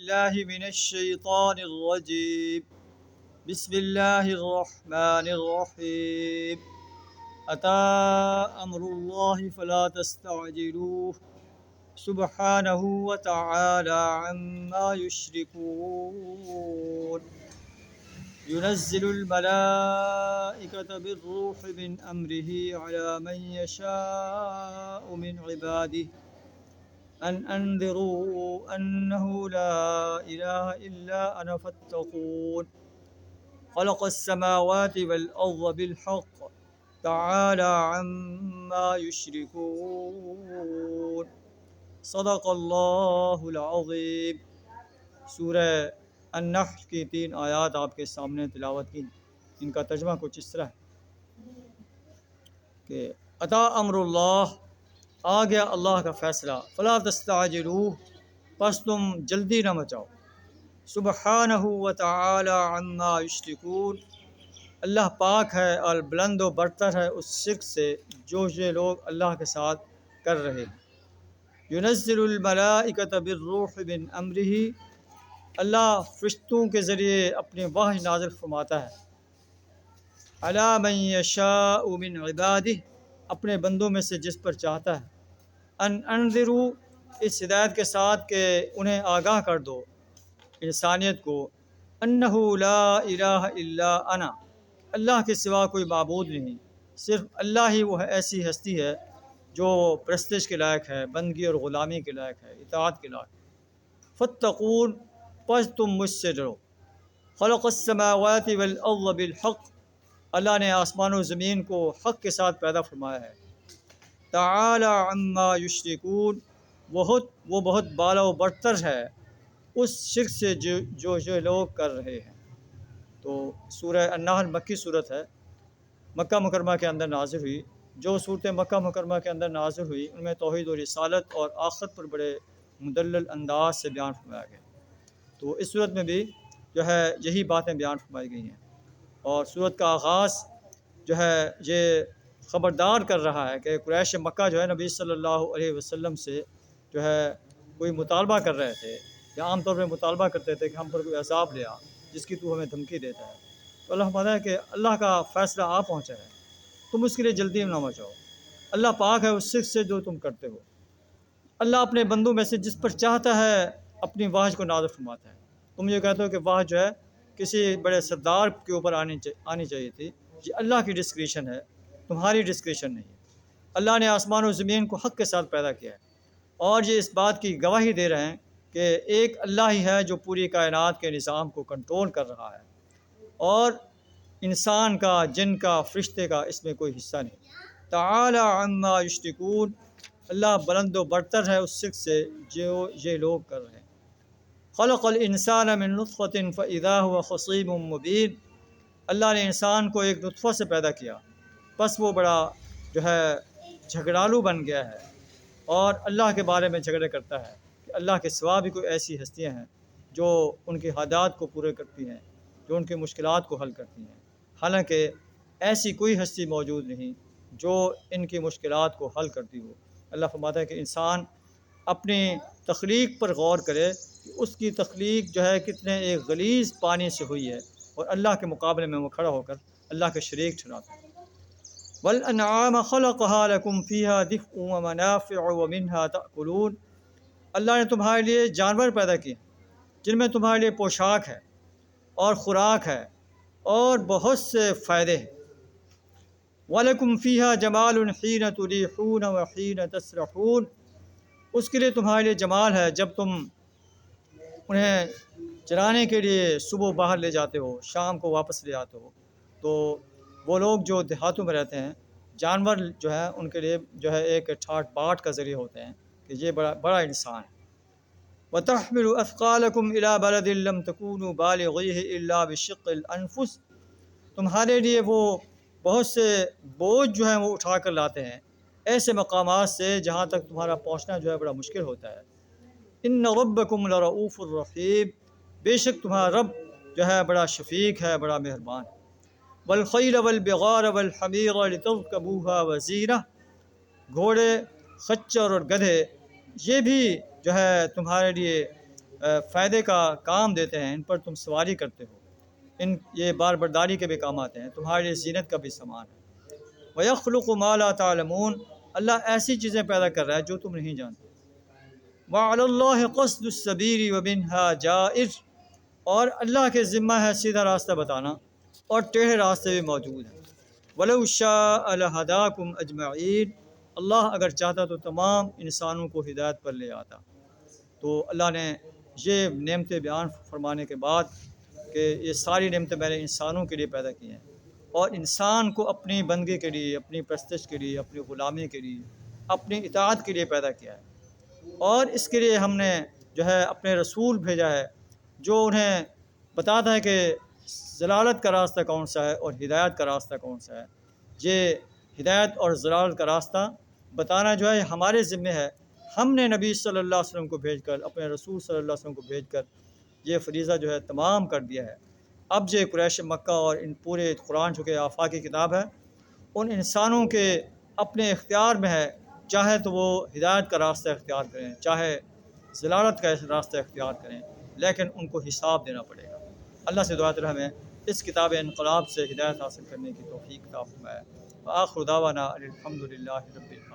بالله من الشيطان الرجيم. بسم الله الرحمن الرحيم. أتى أمر الله فلا تستعجلوه سبحانه وتعالى عما يشركون. ينزل الملائكة بالروح من أمره على من يشاء من عباده أن أنذروا أنه لا إله إلا أنا فاتقون. خلق السماوات والأرض بالحق تعالى عما يشركون. صدق اللہ العظیم. سورہ النحل کی 3 آیات آپ کے سامنے تلاوت کی. ان کا ترجمہ کچھ اس طرح ہے کہ عطا امر اللہ، آ گیا اللہ کا فیصلہ، فلا تستعجلوہ، پس تم جلدی نہ مچاؤ، سبحانہ و تعالی عما یشرکون، اللہ پاک ہے اور بلند و برتر ہے اس شرک سے جو یہ لوگ اللہ کے ساتھ کر رہے ہیں. ينزل الملائکۃ بالروح من امرہ، اللہ فرشتوں کے ذریعے اپنے وحی نازل فرماتا ہے، علی من یشاء من عبادہ، اپنے بندوں میں سے جس پر چاہتا ہے، ان انذروا، اس ہدایت کے ساتھ کہ انہیں آگاہ کر دو انسانیت کو، انہ لا الہ الا انا، اللہ کے سوا کوئی معبود نہیں، صرف اللہ ہی وہ ایسی ہستی ہے جو پرستش کے لائق ہے، بندگی اور غلامی کے لائق ہے، اطاعت کے لائق ہے. فاتقون، پس تم مجھ سے ڈرو. خلق السماوات والارض بالحق، اللہ نے آسمان و زمین کو حق کے ساتھ پیدا فرمایا ہے. تعالی عما یشرکون، وہ بہت بالا و برتر ہے اس شرک سے جو لوگ کر رہے ہیں. تو سورہ النحل مکی صورت ہے، مکہ مکرمہ کے اندر نازل ہوئی. جو صورتیں مکہ مکرمہ کے اندر نازل ہوئی ان میں توحید و رسالت اور آخرت پر بڑے مدلل انداز سے بیان فرمایا گیا. تو اس صورت میں بھی جو ہے یہی باتیں بیان فرمائی گئی ہیں. اور صورت کا آغاز جو ہے یہ خبردار کر رہا ہے کہ قریش مکہ جو ہے نبی صلی اللہ علیہ وسلم سے جو ہے کوئی مطالبہ کر رہے تھے، یا عام طور پہ مطالبہ کرتے تھے کہ ہم پر کوئی عذاب لے آ جس کی تو ہمیں دھمکی دیتا ہے. تو اللہ فرماتا ہے کہ اللہ کا فیصلہ آ پہنچا ہے، تم اس کے لیے جلدی نہ مچاؤ، اللہ پاک ہے اس شرک سے جو تم کرتے ہو. اللہ اپنے بندوں میں سے جس پر چاہتا ہے اپنی واحد کو نازل فرماتا ہے. تم یہ کہتے ہو کہ واحد جو ہے کسی بڑے سردار کے اوپر آنی چاہیے تھی، یہ اللہ کی ڈسکریشن ہے، تمہاری ڈسکریشن نہیں ہے. اللہ نے آسمان و زمین کو حق کے ساتھ پیدا کیا ہے، اور یہ اس بات کی گواہی دے رہے ہیں کہ ایک اللہ ہی ہے جو پوری کائنات کے نظام کو کنٹرول کر رہا ہے، اور انسان کا، جن کا، فرشتے کا اس میں کوئی حصہ نہیں. تعالی عما یشرکون، اللہ بلند و برتر ہے اس شرک سے جو یہ لوگ کر رہے ہیں. خلق الانسان من نطفۃ فاذا هو خصیم مبین، اللہ نے انسان کو ایک نطفہ سے پیدا کیا، بس وہ بڑا جو ہے جھگڑالو بن گیا ہے، اور اللہ کے بارے میں جھگڑے کرتا ہے کہ اللہ کے سوا بھی کوئی ایسی ہستیاں ہیں جو ان کی حاجات کو پورے کرتی ہیں، جو ان کی مشکلات کو حل کرتی ہیں، حالانکہ ایسی کوئی ہستی موجود نہیں جو ان کی مشکلات کو حل کرتی ہو. اللہ فرماتا ہے کہ انسان اپنی تخلیق پر غور کرے کہ اس کی تخلیق جو ہے کتنے ایک غلیظ پانی سے ہوئی ہے، اور اللہ کے مقابلے میں وہ کھڑا ہو کر اللہ کے شریک ٹھہراتا ہے. والانعام خلقها لكم فيها دفء ومنافع ومنها تأكلون، اللہ نے تمہارے لیے جانور پیدا کیے جن میں تمہارے لیے پوشاک ہے اور خوراک ہے اور بہت سے فائدے ہیں. وَلَكُمْ فِيهَا جَمَالٌ حِينَ تُرِيحُونَ وَحِينَ تَسْرَحُونَ، اس کے لیے تمہارے لیے جمال ہے جب تم انہیں چرانے کے لیے صبح باہر لے جاتے ہو، شام کو واپس لے آتے ہو. تو وہ لوگ جو دیہاتوں میں رہتے ہیں، جانور جو ہے ان کے لیے جو ہے ایک ٹھاٹ باٹ کا ذریعہ ہوتے ہیں کہ یہ بڑا انسان ہے. وَتَحْمِلُ أَثْقَالَكُمْ إِلَى بَلَدٍ لَمْ تَكُونُوا بَالِغِيهِ إِلَّا بِشِقِّ الْأَنفُسِ، تمہارے لیے وہ بہت سے بوجھ جو ہیں وہ اٹھا کر لاتے ہیں ایسے مقامات سے جہاں تک تمہارا پہنچنا جو ہے بڑا مشکل ہوتا ہے. ان ربکم لرؤوف الرحیم، بے شک تمہارا رب جو ہے بڑا شفیق ہے، بڑا مہربان. والخیل والبغار والحمیر لترکبوها وزینہ، گھوڑے، خچر اور گدھے یہ بھی جو ہے تمہارے لیے فائدے کا کام دیتے ہیں، ان پر تم سواری کرتے ہو، یہ بار برداری کے بھی کام آتے ہیں، تمہارے لیے زینت کا بھی سامان ہے۔ وَيَخْلُقُ مَا لَا تَعْلَمُونَ، اللہ ایسی چیزیں پیدا کر رہا ہے جو تم نہیں جانتے۔ وَعَلَى اللَّهِ قَصْدُ السَّبِيلِ وَمِنْهَا جَائِرٌ، اور اللہ کے ذمہ ہے سیدھا راستہ بتانا، اور ٹیڑھے راستے بھی موجود ہیں۔ وَلَوْ شَاءَ لَهَدَاكُمْ أَجْمَعِينَ، اللہ اگر چاہتا تو تمام انسانوں کو ہدایت پر لے آتا۔ تو اللہ نے یہ نعمتیں بیان فرمانے کے بعد کہ یہ ساری نعمتیں میں نے انسانوں کے لیے پیدا کی ہیں، اور انسان کو اپنی بندگی کے لیے، اپنی پرستش کے لیے، اپنی غلامی کے لیے، اپنی اطاعت کے لیے پیدا کیا ہے، اور اس کے لیے ہم نے جو ہے اپنے رسول بھیجا ہے جو انہیں بتاتا ہے کہ ضلالت کا راستہ کون سا ہے اور ہدایت کا راستہ کون سا ہے۔ یہ ہدایت اور ضلالت کا راستہ بتانا جو ہے ہمارے ذمہ ہے۔ ہم نے نبی صلی اللہ علیہ وسلم کو بھیج کر، اپنے رسول صلی اللہ علیہ وسلم کو بھیج کر یہ فریضہ جو ہے تمام کر دیا ہے۔ اب یہ قریش مکہ اور ان پورے قرآن چونکہ آفاقی کتاب ہے، ان انسانوں کے اپنے اختیار میں ہے، چاہے تو وہ ہدایت کا راستہ اختیار کریں، چاہے ضلالت کا راستہ اختیار کریں، لیکن ان کو حساب دینا پڑے گا۔ اللہ سے دعا ہمیں اس کتاب انقلاب سے ہدایت حاصل کرنے کی توفیق عطا فرمائے۔ وآخر دعوانا الحمد للہ رب العالمین۔